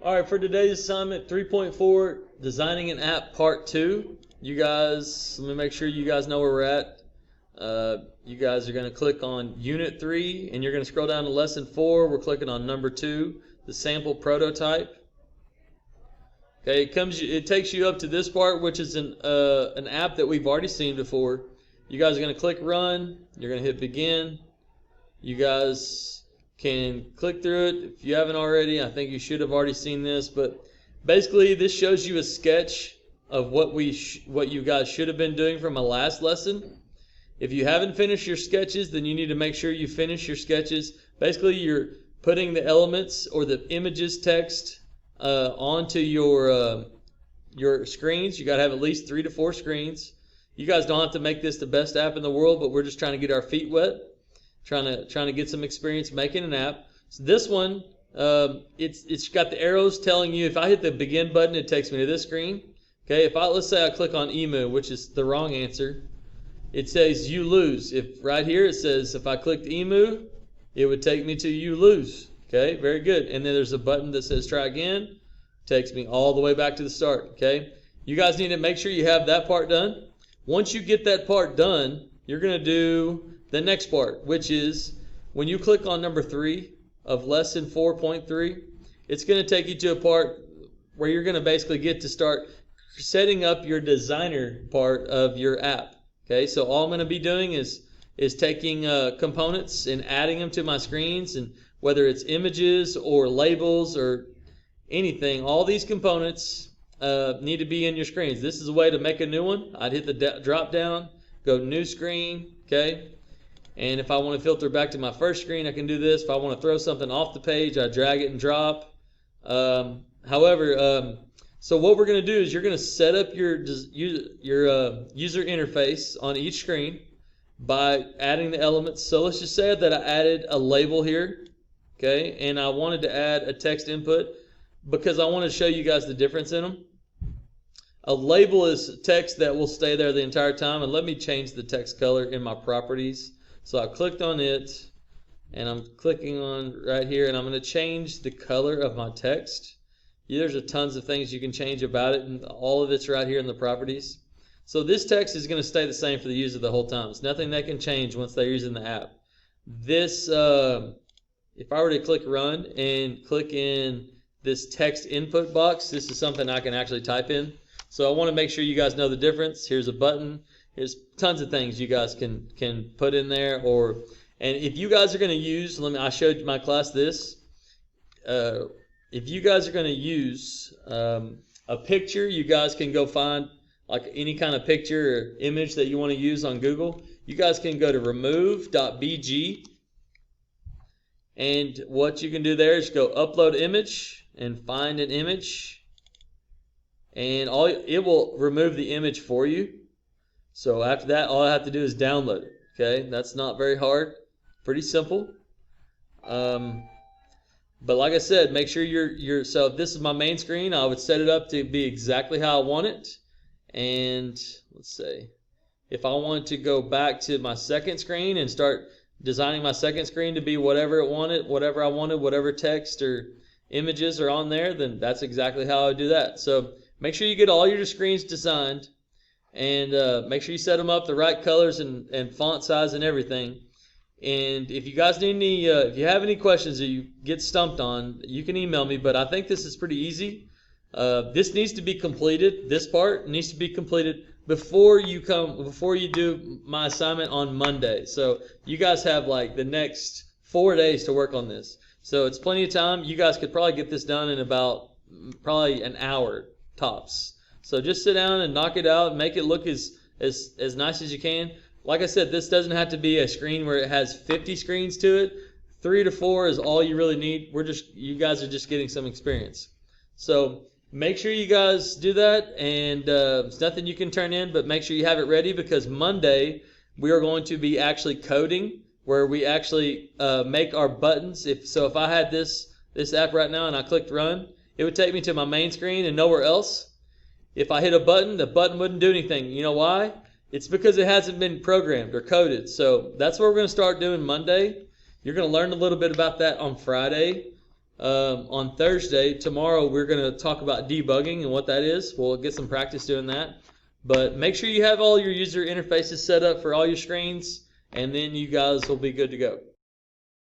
All right, for today's assignment 3.4, designing an app part 2. You guys, let me make sure you guys know where we're at. You guys are going to click on Unit 3, and you're going to scroll down to Lesson 4. We're clicking on number 2, the sample prototype. Okay, it takes you up to this part, which is an app that we've already seen before. You guys are going to click Run. You're going to hit Begin. You guys can click through it if you haven't already. I think you should have already seen this, but basically this shows you a sketch of what you guys should have been doing from my last lesson. If you haven't finished your sketches, then you need to make sure you finish your sketches. Basically, you're putting the elements or the images text onto your screens. You got to have at least 3 to 4 screens. You guys don't have to make this the best app in the world, but we're just trying to get our feet wet. Trying to get some experience making an app. So this one, it's got the arrows telling you if I hit the begin button, it takes me to this screen. Okay, let's say I click on emu, which is the wrong answer. It says you lose. If right here it says if I clicked emu, it would take me to you lose. Okay, very good. And then there's a button that says try again. Takes me all the way back to the start. Okay, you guys need to make sure you have that part done. Once you get that part done, you're going to do the next part, which is when you click on number 3 of lesson 4.3, it's going to take you to a part where you're going to basically get to start setting up your designer part of your app. Okay, so all I'm going to be doing is taking components and adding them to my screens, and whether it's images or labels or anything, all these components need to be in your screens. This is a way to make a new one. I'd hit the drop down, go new screen, okay? And if I want to filter back to my first screen, I can do this. If I want to throw something off the page, I drag it and drop. So what we're going to do is you're going to set up your user interface on each screen by adding the elements. So let's just say that I added a label here, okay, and I wanted to add a text input because I want to show you guys the difference in them. A label is text that will stay there the entire time, and let me change the text color in my properties. So I clicked on it, and I'm clicking on right here, and I'm going to change the color of my text. There's tons of things you can change about it, and all of it's right here in the properties. So this text is going to stay the same for the user the whole time. It's nothing they can change once they're using the app. This, if I were to click Run and click in this text input box, this is something I can actually type in. So I want to make sure you guys know the difference. Here's a button. There's tons of things you guys can put in there, and if you guys are going to use, I showed my class this. If you guys are going to use a picture, you guys can go find like any kind of picture or image that you want to use on Google. You guys can go to remove.bg, and what you can do there is go upload image and find an image, and it will remove the image for you. So after that, all I have to do is download it. Okay, that's not very hard, pretty simple. But like I said, make sure so if this is my main screen, I would set it up to be exactly how I want it. And let's say if I want to go back to my second screen and start designing my second screen to be whatever I wanted, whatever text or images are on there, then that's exactly how I do that. So make sure you get all your screens designed, and make sure you set them up the right colors and font size and everything. And if you guys need any, if you have any questions that you get stumped on, you can email me. But I think this is pretty easy. This needs to be completed. This part needs to be completed before you do my assignment on Monday. So you guys have like the next 4 days to work on this. So it's plenty of time. You guys could probably get this done in about probably an hour tops. So just sit down and knock it out, make it look as nice as you can. Like I said, this doesn't have to be a screen where it has 50 screens to it. 3 to 4 is all you really need. You guys are just getting some experience. So make sure you guys do that, and it's nothing you can turn in, but make sure you have it ready, because Monday we are going to be actually coding, where we actually make our buttons. If I had this app right now and I clicked Run, it would take me to my main screen and nowhere else. If I hit a button, the button wouldn't do anything. You know why? It's because it hasn't been programmed or coded. So that's what we're going to start doing Monday. You're going to learn a little bit about that on Friday. on Thursday. Tomorrow we're going to talk about debugging and what that is. We'll get some practice doing that. But make sure you have all your user interfaces set up for all your screens, and then you guys will be good to go.